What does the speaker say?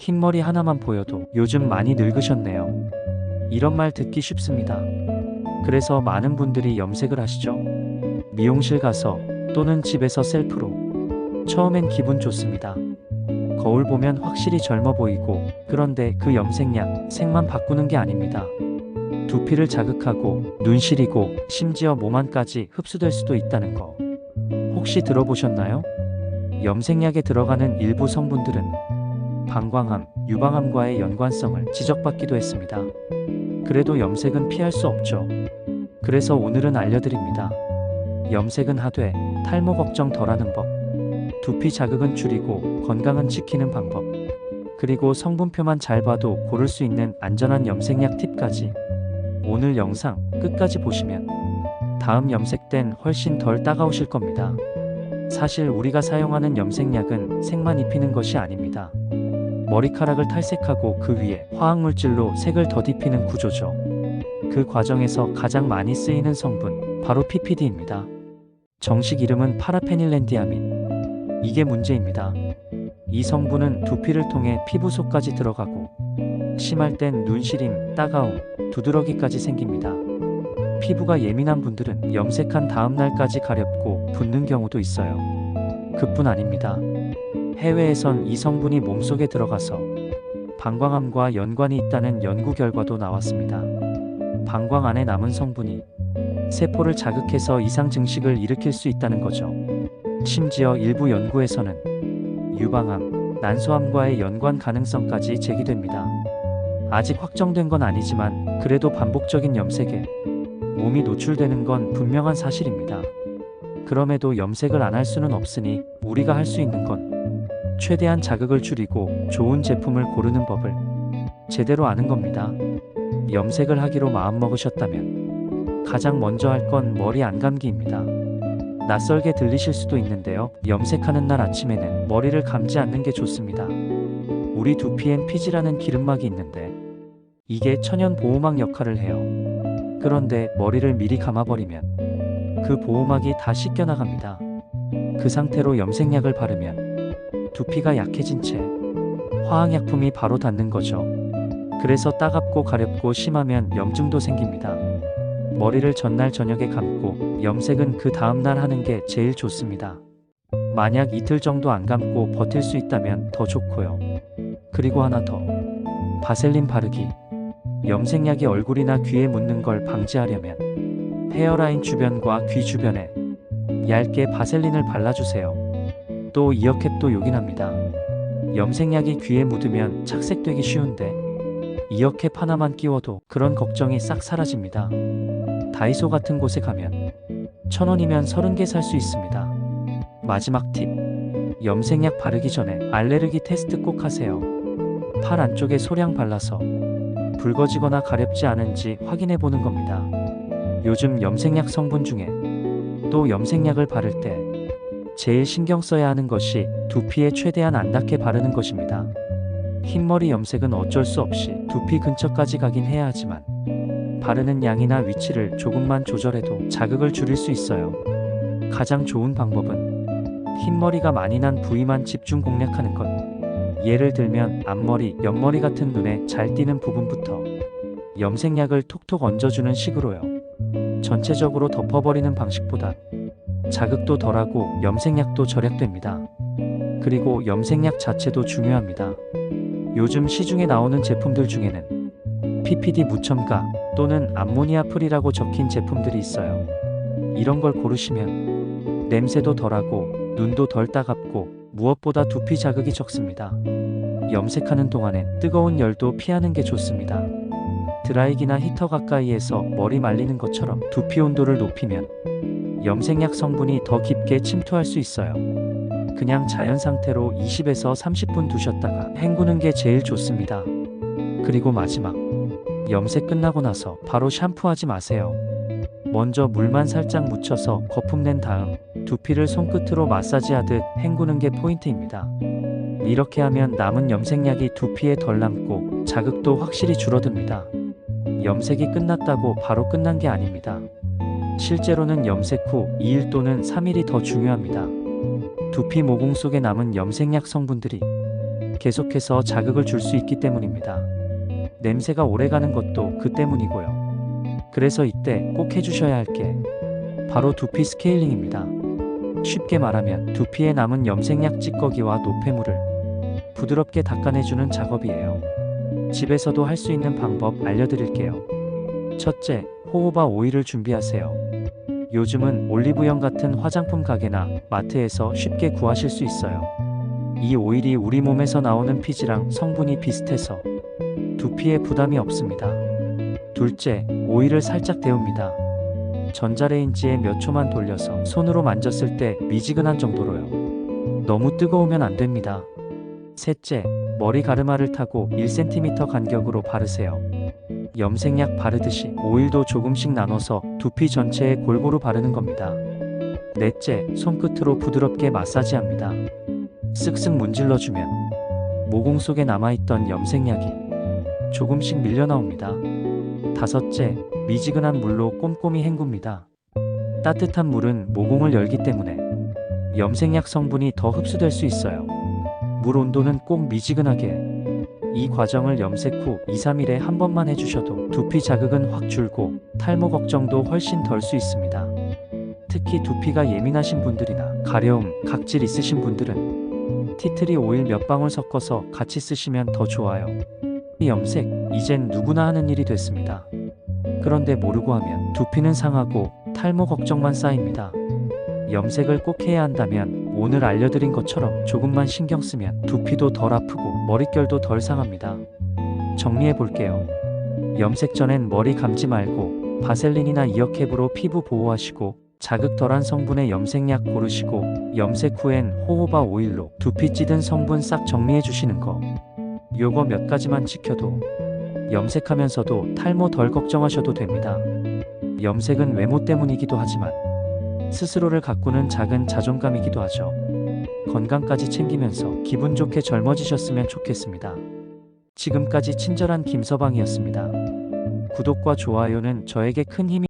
흰머리 하나만 보여도 요즘 많이 늙으셨네요. 이런 말 듣기 쉽습니다. 그래서 많은 분들이 염색을 하시죠. 미용실 가서 또는 집에서 셀프로. 처음엔 기분 좋습니다. 거울 보면 확실히 젊어 보이고, 그런데 그 염색약, 색만 바꾸는 게 아닙니다. 두피를 자극하고 눈 시리고 심지어 몸 안까지 흡수될 수도 있다는 거 혹시 들어보셨나요? 염색약에 들어가는 일부 성분들은 방광암, 유방암과의 연관성을 지적받기도 했습니다. 그래도 염색은 피할 수 없죠. 그래서 오늘은 알려드립니다. 염색은 하되 탈모 걱정 덜하는 법, 두피 자극은 줄이고 건강은 지키는 방법, 그리고 성분표만 잘 봐도 고를 수 있는 안전한 염색약 팁까지. 오늘 영상 끝까지 보시면 다음 염색 땐 훨씬 덜 따가우실 겁니다. 사실 우리가 사용하는 염색약은 색만 입히는 것이 아닙니다. 머리카락을 탈색하고 그 위에 화학물질로 색을 덧입히는 구조죠. 그 과정에서 가장 많이 쓰이는 성분, 바로 PPD입니다. 정식 이름은 파라페닐렌디아민. 이게 문제입니다. 이 성분은 두피를 통해 피부 속까지 들어가고 심할 땐 눈시림, 따가움, 두드러기까지 생깁니다. 피부가 예민한 분들은 염색한 다음 날까지 가렵고 붓는 경우도 있어요. 그뿐 아닙니다. 해외에선 이 성분이 몸속에 들어가서 방광암과 연관이 있다는 연구 결과도 나왔습니다. 방광 안에 남은 성분이 세포를 자극해서 이상 증식을 일으킬 수 있다는 거죠. 심지어 일부 연구에서는 유방암, 난소암과의 연관 가능성까지 제기됩니다. 아직 확정된 건 아니지만 그래도 반복적인 염색에 몸이 노출되는 건 분명한 사실입니다. 그럼에도 염색을 안 할 수는 없으니 우리가 할 수 있는 건 최대한 자극을 줄이고 좋은 제품을 고르는 법을 제대로 아는 겁니다. 염색을 하기로 마음먹으셨다면 가장 먼저 할 건 머리 안 감기입니다. 낯설게 들리실 수도 있는데요. 염색하는 날 아침에는 머리를 감지 않는 게 좋습니다. 우리 두피엔 피지라는 기름막이 있는데 이게 천연 보호막 역할을 해요. 그런데 머리를 미리 감아버리면 그 보호막이 다 씻겨나갑니다. 그 상태로 염색약을 바르면 두피가 약해진 채 화학약품이 바로 닿는 거죠. 그래서 따갑고 가렵고 심하면 염증도 생깁니다. 머리를 전날 저녁에 감고 염색은 그 다음날 하는 게 제일 좋습니다. 만약 이틀 정도 안 감고 버틸 수 있다면 더 좋고요. 그리고 하나 더. 바셀린 바르기. 염색약이 얼굴이나 귀에 묻는 걸 방지하려면 헤어라인 주변과 귀 주변에 얇게 바셀린을 발라주세요. 또 이어캡도 요긴합니다. 염색약이 귀에 묻으면 착색되기 쉬운데 이어캡 하나만 끼워도 그런 걱정이 싹 사라집니다. 다이소 같은 곳에 가면 1,000원이면 30개 살 수 있습니다. 마지막 팁. 염색약 바르기 전에 알레르기 테스트 꼭 하세요. 팔 안쪽에 소량 발라서 붉어지거나 가렵지 않은지 확인해 보는 겁니다. 요즘 염색약 성분 중에 또 염색약을 바를 때 제일 신경 써야 하는 것이 두피에 최대한 안 닿게 바르는 것입니다. 흰머리 염색은 어쩔 수 없이 두피 근처까지 가긴 해야 하지만 바르는 양이나 위치를 조금만 조절해도 자극을 줄일 수 있어요. 가장 좋은 방법은 흰머리가 많이 난 부위만 집중 공략하는 것. 예를 들면 앞머리, 옆머리 같은 눈에 잘 띄는 부분부터 염색약을 톡톡 얹어주는 식으로요. 전체적으로 덮어버리는 방식보다 자극도 덜하고 염색약도 절약됩니다. 그리고 염색약 자체도 중요합니다. 요즘 시중에 나오는 제품들 중에는 PPD 무첨가 또는 암모니아 프리라고 적힌 제품들이 있어요. 이런 걸 고르시면 냄새도 덜하고 눈도 덜 따갑고 무엇보다 두피 자극이 적습니다. 염색하는 동안엔 뜨거운 열도 피하는 게 좋습니다. 드라이기나 히터 가까이에서 머리 말리는 것처럼 두피 온도를 높이면 염색약 성분이 더 깊게 침투할 수 있어요. 그냥 자연 상태로 20에서 30분 두셨다가 헹구는 게 제일 좋습니다. 그리고 마지막. 염색 끝나고 나서 바로 샴푸하지 마세요. 먼저 물만 살짝 묻혀서 거품 낸 다음 두피를 손끝으로 마사지하듯 헹구는 게 포인트입니다. 이렇게 하면 남은 염색약이 두피에 덜 남고 자극도 확실히 줄어듭니다. 염색이 끝났다고 바로 끝난 게 아닙니다. 실제로는 염색 후 2일 또는 3일이 더 중요합니다. 두피 모공 속에 남은 염색약 성분들이 계속해서 자극을 줄 수 있기 때문입니다. 냄새가 오래가는 것도 그 때문이고요. 그래서 이때 꼭 해주셔야 할 게 바로 두피 스케일링입니다. 쉽게 말하면 두피에 남은 염색약 찌꺼기와 노폐물을 부드럽게 닦아내주는 작업이에요. 집에서도 할 수 있는 방법 알려드릴게요. 첫째, 호호바 오일을 준비하세요. 요즘은 올리브영 같은 화장품 가게나 마트에서 쉽게 구하실 수 있어요. 이 오일이 우리 몸에서 나오는 피지랑 성분이 비슷해서 두피에 부담이 없습니다. 둘째, 오일을 살짝 데웁니다. 전자레인지에 몇 초만 돌려서 손으로 만졌을 때 미지근한 정도로요. 너무 뜨거우면 안 됩니다. 셋째, 머리 가르마를 타고 1cm 간격으로 바르세요. 염색약 바르듯이 오일도 조금씩 나눠서 두피 전체에 골고루 바르는 겁니다. 넷째, 손끝으로 부드럽게 마사지합니다. 쓱쓱 문질러주면 모공 속에 남아있던 염색약이 조금씩 밀려나옵니다. 다섯째, 미지근한 물로 꼼꼼히 헹굽니다. 따뜻한 물은 모공을 열기 때문에 염색약 성분이 더 흡수될 수 있어요. 물 온도는 꼭 미지근하게. 이 과정을 염색 후 2-3일에 한 번만 해주셔도 두피 자극은 확 줄고 탈모 걱정도 훨씬 덜 수 있습니다. 특히 두피가 예민하신 분들이나 가려움, 각질 있으신 분들은 티트리 오일 몇 방울 섞어서 같이 쓰시면 더 좋아요. 이 염색, 이젠 누구나 하는 일이 됐습니다. 그런데 모르고 하면 두피는 상하고 탈모 걱정만 쌓입니다. 염색을 꼭 해야 한다면 오늘 알려드린 것처럼 조금만 신경 쓰면 두피도 덜 아프고 머릿결도 덜 상합니다. 정리해 볼게요. 염색 전엔 머리 감지 말고 바셀린이나 이어캡으로 피부 보호하시고 자극 덜한 성분의 염색약 고르시고 염색 후엔 호호바 오일로 두피 찌든 성분 싹 정리해 주시는 거. 요거 몇 가지만 지켜도 염색하면서도 탈모 덜 걱정하셔도 됩니다. 염색은 외모 때문이기도 하지만 스스로를 가꾸는 작은 자존감이기도 하죠. 건강까지 챙기면서 기분 좋게 젊어지셨으면 좋겠습니다. 지금까지 친절한 김서방이었습니다. 구독과 좋아요는 저에게 큰 힘이